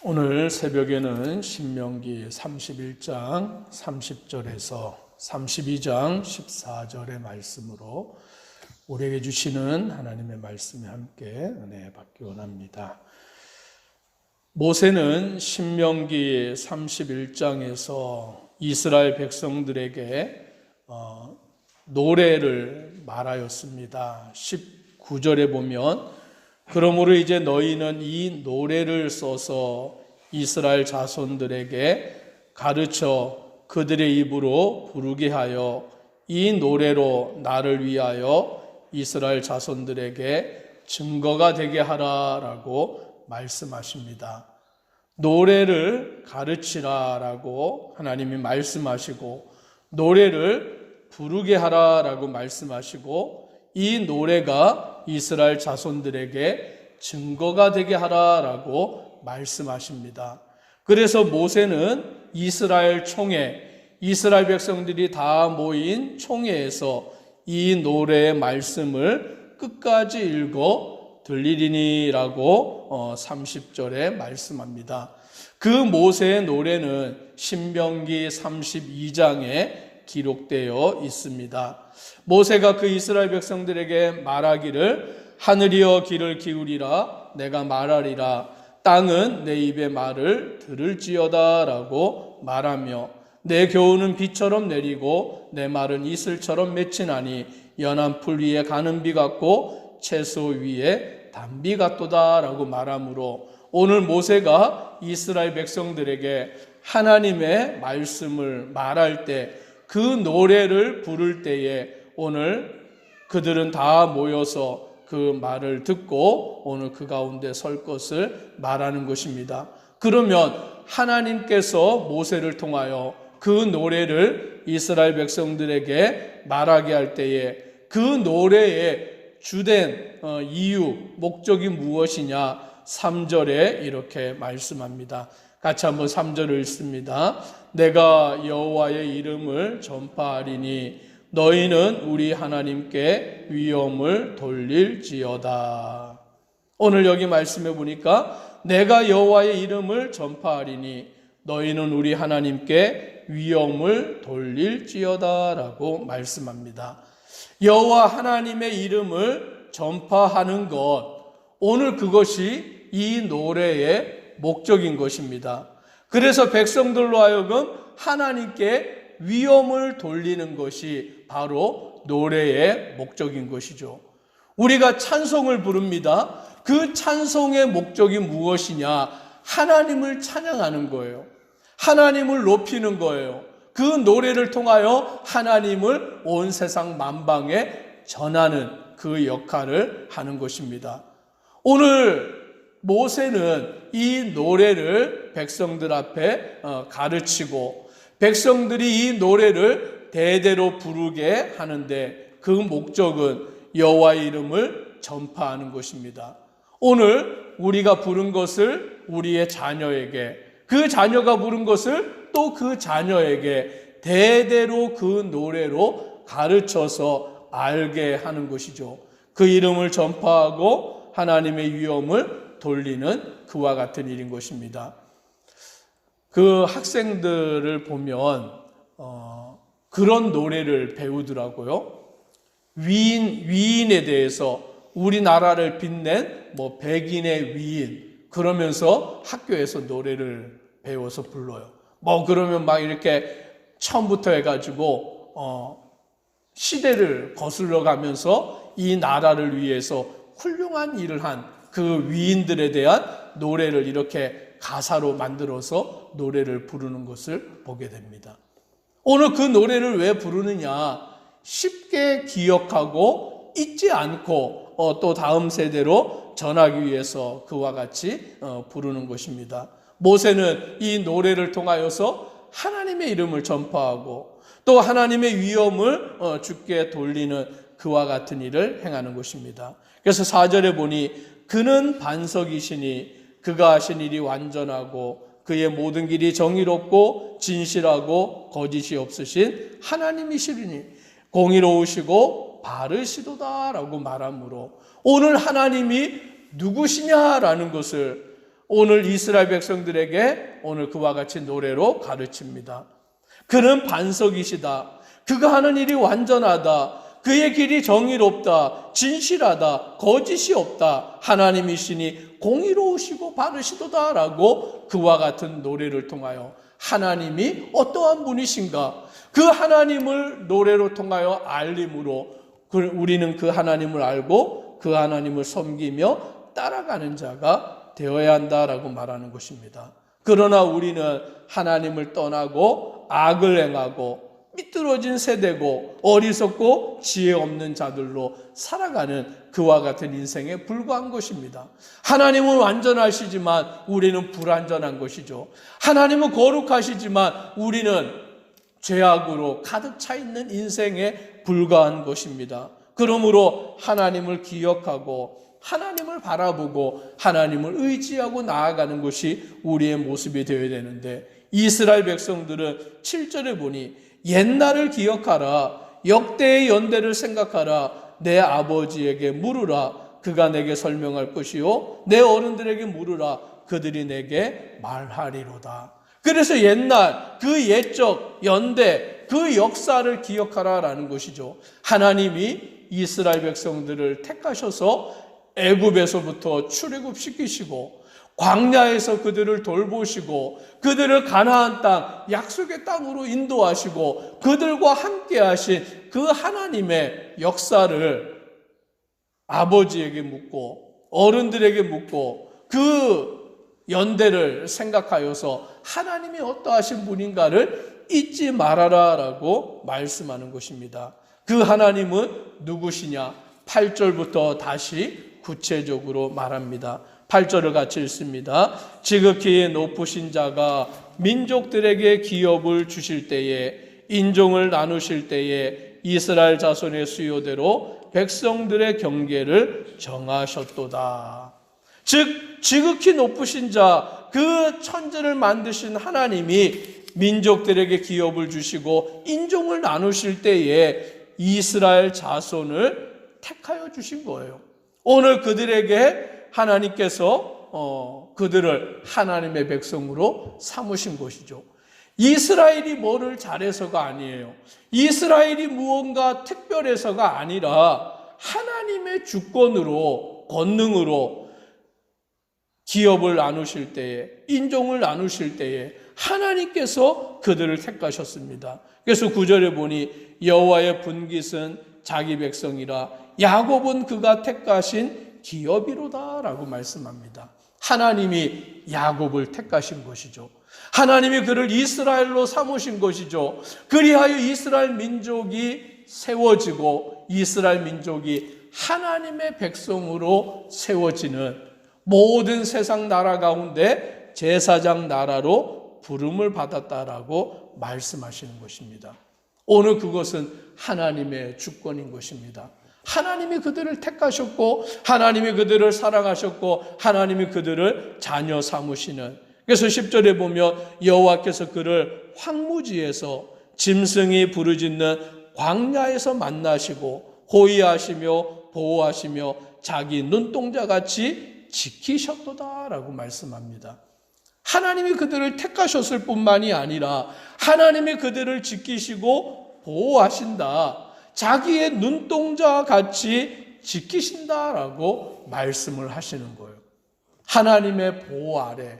오늘 새벽에는 신명기 31장 30절에서 32장 14절의 말씀으로 우리에게 주시는 하나님의 말씀에 함께 은혜 받기 원합니다. 모세는 신명기 31장에서 이스라엘 백성들에게 노래를 말하였습니다. 19절에 보면 그러므로 이제 너희는 이 노래를 써서 이스라엘 자손들에게 가르쳐 그들의 입으로 부르게 하여 이 노래로 나를 위하여 이스라엘 자손들에게 증거가 되게 하라라고 말씀하십니다. 노래를 가르치라라고 하나님이 말씀하시고 노래를 부르게 하라라고 말씀하시고 이 노래가 이스라엘 자손들에게 증거가 되게 하라라고 말씀하십니다. 그래서 모세는 이스라엘 총회, 이스라엘 백성들이 다 모인 총회에서 이 노래의 말씀을 끝까지 읽어 들리리니라고 30절에 말씀합니다. 그 모세의 노래는 신명기 32장에 기록되어 있습니다. 모세가 그 이스라엘 백성들에게 말하기를 하늘이여 귀를 기울이라 내가 말하리라 땅은 내 입의 말을 들을지어다 라고 말하며 내 교훈은 비처럼 내리고 내 말은 이슬처럼 맺히나니 연한 풀 위에 가는 비 같고 채소 위에 단비 같도다 라고 말하므로 오늘 모세가 이스라엘 백성들에게 하나님의 말씀을 말할 때 그 노래를 부를 때에 오늘 그들은 다 모여서 그 말을 듣고 오늘 그 가운데 설 것을 말하는 것입니다. 그러면 하나님께서 모세를 통하여 그 노래를 이스라엘 백성들에게 말하게 할 때에 그 노래의 주된 이유, 목적이 무엇이냐 3절에 이렇게 말씀합니다. 같이 한번 3절을 읽습니다. 내가 여호와의 이름을 전파하리니 너희는 우리 하나님께 위엄을 돌릴지어다. 오늘 여기 말씀해 보니까 내가 여호와의 이름을 전파하리니 너희는 우리 하나님께 위엄을 돌릴지어다 라고 말씀합니다. 여호와 하나님의 이름을 전파하는 것, 오늘 그것이 이 노래의 목적인 것입니다. 그래서 백성들로 하여금 하나님께 위엄을 돌리는 것이 바로 노래의 목적인 것이죠. 우리가 찬송을 부릅니다. 그 찬송의 목적이 무엇이냐? 하나님을 찬양하는 거예요. 하나님을 높이는 거예요. 그 노래를 통하여 하나님을 온 세상 만방에 전하는 그 역할을 하는 것입니다. 오늘 모세는 이 노래를 백성들 앞에 가르치고 백성들이 이 노래를 대대로 부르게 하는데 그 목적은 여호와의 이름을 전파하는 것입니다. 오늘 우리가 부른 것을 우리의 자녀에게, 그 자녀가 부른 것을 또 그 자녀에게 대대로 그 노래로 가르쳐서 알게 하는 것이죠. 그 이름을 전파하고 하나님의 위엄을 돌리는 그와 같은 일인 것입니다. 그 학생들을 보면 그런 노래를 배우더라고요. 위인에 대해서 우리나라를 빛낸 백인의 위인 그러면서 학교에서 노래를 배워서 불러요. 그러면 막 이렇게 처음부터 해가지고 시대를 거슬러 가면서 이 나라를 위해서 훌륭한 일을 한 그 위인들에 대한 노래를 이렇게 가사로 만들어서 노래를 부르는 것을 보게 됩니다. 오늘 그 노래를 왜 부르느냐? 쉽게 기억하고 잊지 않고 또 다음 세대로 전하기 위해서 그와 같이 부르는 것입니다. 모세는 이 노래를 통하여서 하나님의 이름을 전파하고 또 하나님의 위엄을 주께 돌리는 그와 같은 일을 행하는 것입니다. 그래서 4절에 보니 그는 반석이시니 그가 하신 일이 완전하고 그의 모든 길이 정의롭고 진실하고 거짓이 없으신 하나님이시리니 공의로우시고 바르시도다 라고 말하므로 오늘 하나님이 누구시냐라는 것을 오늘 이스라엘 백성들에게 오늘 그와 같이 노래로 가르칩니다. 그는 반석이시다. 그가 하는 일이 완전하다. 그의 길이 정의롭다. 진실하다. 거짓이 없다. 하나님이시니 공의로우시고 바르시도다. 라고 그와 같은 노래를 통하여 하나님이 어떠한 분이신가, 그 하나님을 노래로 통하여 알림으로 우리는 그 하나님을 알고 그 하나님을 섬기며 따라가는 자가 되어야 한다라고 말하는 것입니다. 그러나 우리는 하나님을 떠나고 악을 행하고 삐뚤어진 세대고 어리석고 지혜 없는 자들로 살아가는 그와 같은 인생에 불과한 것입니다. 하나님은 완전하시지만 우리는 불완전한 것이죠. 하나님은 거룩하시지만 우리는 죄악으로 가득 차 있는 인생에 불과한 것입니다. 그러므로 하나님을 기억하고 하나님을 바라보고 하나님을 의지하고 나아가는 것이 우리의 모습이 되어야 되는데, 이스라엘 백성들은 7절에 보니 옛날을 기억하라. 역대의 연대를 생각하라. 내 아버지에게 물으라. 그가 내게 설명할 것이요. 내 어른들에게 물으라. 그들이 내게 말하리로다. 그래서 옛날 그 옛적 연대, 그 역사를 기억하라라는 것이죠. 하나님이 이스라엘 백성들을 택하셔서 애굽에서부터 출애굽시키시고 광야에서 그들을 돌보시고 그들을 가나안 땅, 약속의 땅으로 인도하시고 그들과 함께 하신 그 하나님의 역사를 아버지에게 묻고 어른들에게 묻고 그 연대를 생각하여서 하나님이 어떠하신 분인가를 잊지 말아라라고 말씀하는 것입니다. 그 하나님은 누구시냐? 8절부터 다시 구체적으로 말합니다. 8절을 같이 읽습니다. 지극히 높으신 자가 민족들에게 기업을 주실 때에, 인종을 나누실 때에 이스라엘 자손의 수요대로 백성들의 경계를 정하셨도다. 즉 지극히 높으신 자, 그 천지를 만드신 하나님이 민족들에게 기업을 주시고 인종을 나누실 때에 이스라엘 자손을 택하여 주신 거예요. 오늘 그들에게 하나님께서 그들을 하나님의 백성으로 삼으신 것이죠. 이스라엘이 뭐를 잘해서가 아니에요. 이스라엘이 무언가 특별해서가 아니라 하나님의 주권으로, 권능으로 기업을 나누실 때에, 인종을 나누실 때에 하나님께서 그들을 택하셨습니다. 그래서 9절에 보니 여호와의 분깃은 자기 백성이라 야곱은 그가 택하신 기업이로다 라고 말씀합니다. 하나님이 야곱을 택하신 것이죠. 하나님이 그를 이스라엘로 삼으신 것이죠. 그리하여 이스라엘 민족이 세워지고 이스라엘 민족이 하나님의 백성으로 세워지는 모든 세상 나라 가운데 제사장 나라로 부름을 받았다라고 말씀하시는 것입니다. 오늘 그것은 하나님의 주권인 것입니다. 하나님이 그들을 택하셨고 하나님이 그들을 사랑하셨고 하나님이 그들을 자녀 삼으시는, 그래서 10절에 보면 여호와께서 그를 황무지에서 짐승이 부르짖는 광야에서 만나시고 호위하시며 보호하시며 자기 눈동자같이 지키셨도다라고 말씀합니다. 하나님이 그들을 택하셨을 뿐만이 아니라 하나님이 그들을 지키시고 보호하신다, 자기의 눈동자와 같이 지키신다라고 말씀을 하시는 거예요. 하나님의 보호 아래,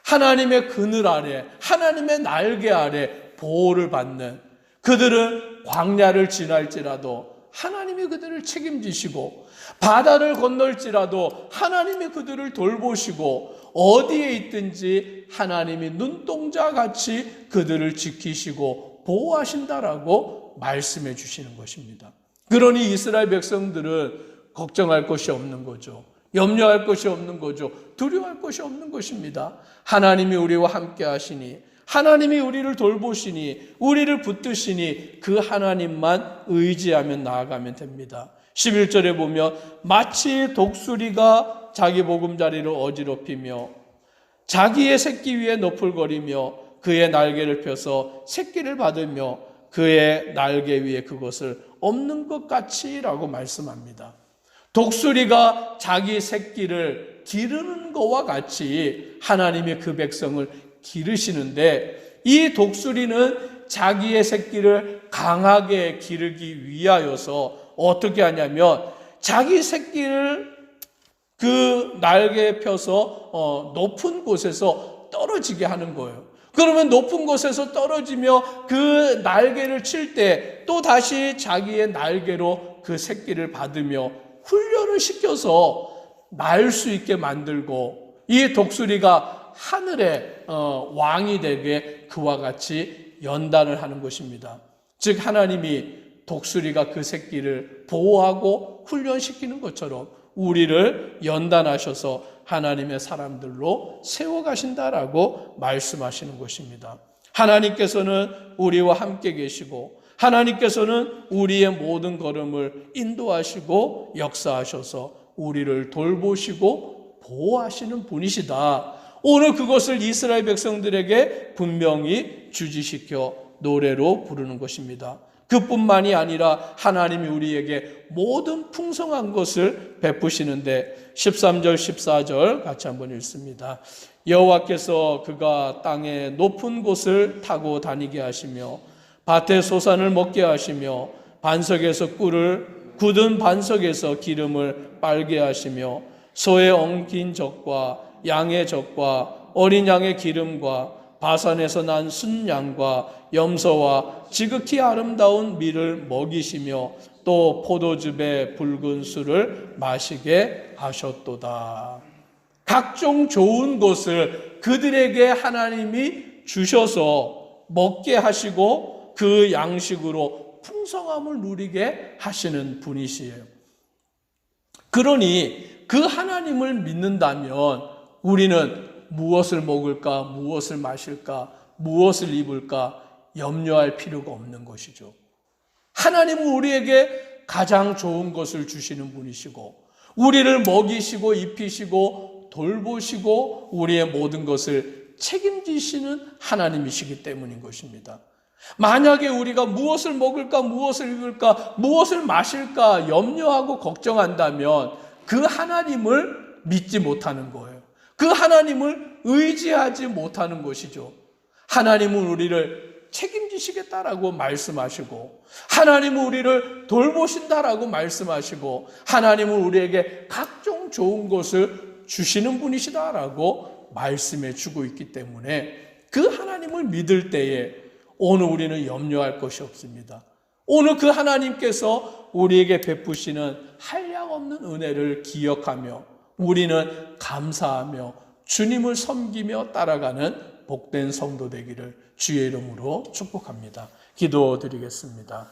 하나님의 그늘 아래, 하나님의 날개 아래 보호를 받는 그들은 광야를 지날지라도 하나님이 그들을 책임지시고 바다를 건널지라도 하나님이 그들을 돌보시고 어디에 있든지 하나님이 눈동자같이 그들을 지키시고 보호하신다라고 말씀해 주시는 것입니다. 그러니 이스라엘 백성들은 걱정할 것이 없는 거죠. 염려할 것이 없는 거죠. 두려워할 것이 없는 것입니다. 하나님이 우리와 함께 하시니, 하나님이 우리를 돌보시니, 우리를 붙드시니 그 하나님만 의지하며 나아가면 됩니다. 11절에 보면 마치 독수리가 자기 보금자리를 어지럽히며 자기의 새끼 위에 너풀거리며 그의 날개를 펴서 새끼를 받으며 그의 날개 위에 그것을 엎는 것 같이 라고 말씀합니다. 독수리가 자기 새끼를 기르는 것과 같이 하나님이 그 백성을 기르시는데, 이 독수리는 자기의 새끼를 강하게 기르기 위하여서 어떻게 하냐면 자기 새끼를 그 날개에 펴서 높은 곳에서 떨어지게 하는 거예요. 그러면 높은 곳에서 떨어지며 그 날개를 칠 때 또 다시 자기의 날개로 그 새끼를 받으며 훈련을 시켜서 날 수 있게 만들고, 이 독수리가 하늘의 왕이 되게 그와 같이 연단을 하는 것입니다. 즉 하나님이 독수리가 그 새끼를 보호하고 훈련시키는 것처럼 우리를 연단하셔서 하나님의 사람들로 세워가신다라고 말씀하시는 것입니다. 하나님께서는 우리와 함께 계시고 하나님께서는 우리의 모든 걸음을 인도하시고 역사하셔서 우리를 돌보시고 보호하시는 분이시다. 오늘 그것을 이스라엘 백성들에게 분명히 주지시켜 노래로 부르는 것입니다. 그뿐만이 아니라 하나님이 우리에게 모든 풍성한 것을 베푸시는데 13절 14절 같이 한번 읽습니다. 여호와께서 그가 땅의 높은 곳을 타고 다니게 하시며 밭의 소산을 먹게 하시며 반석에서 꿀을, 굳은 반석에서 기름을 빨게 하시며 소의 엉킨 젖과 양의 젖과 어린 양의 기름과 바산에서 난 순양과 염소와 지극히 아름다운 밀을 먹이시며 또 포도즙의 붉은 술을 마시게 하셨도다. 각종 좋은 것을 그들에게 하나님이 주셔서 먹게 하시고 그 양식으로 풍성함을 누리게 하시는 분이시에요. 그러니 그 하나님을 믿는다면 우리는 무엇을 먹을까, 무엇을 마실까, 무엇을 입을까 염려할 필요가 없는 것이죠. 하나님은 우리에게 가장 좋은 것을 주시는 분이시고 우리를 먹이시고 입히시고 돌보시고 우리의 모든 것을 책임지시는 하나님이시기 때문인 것입니다. 만약에 우리가 무엇을 먹을까, 무엇을 입을까, 무엇을 마실까 염려하고 걱정한다면 그 하나님을 믿지 못하는 거예요. 그 하나님을 의지하지 못하는 것이죠. 하나님은 우리를 책임지시겠다라고 말씀하시고 하나님은 우리를 돌보신다라고 말씀하시고 하나님은 우리에게 각종 좋은 것을 주시는 분이시다라고 말씀해 주고 있기 때문에 그 하나님을 믿을 때에 오늘 우리는 염려할 것이 없습니다. 오늘 그 하나님께서 우리에게 베푸시는 한량없는 은혜를 기억하며 우리는 감사하며 주님을 섬기며 따라가는 복된 성도 되기를 주의 이름으로 축복합니다. 기도드리겠습니다.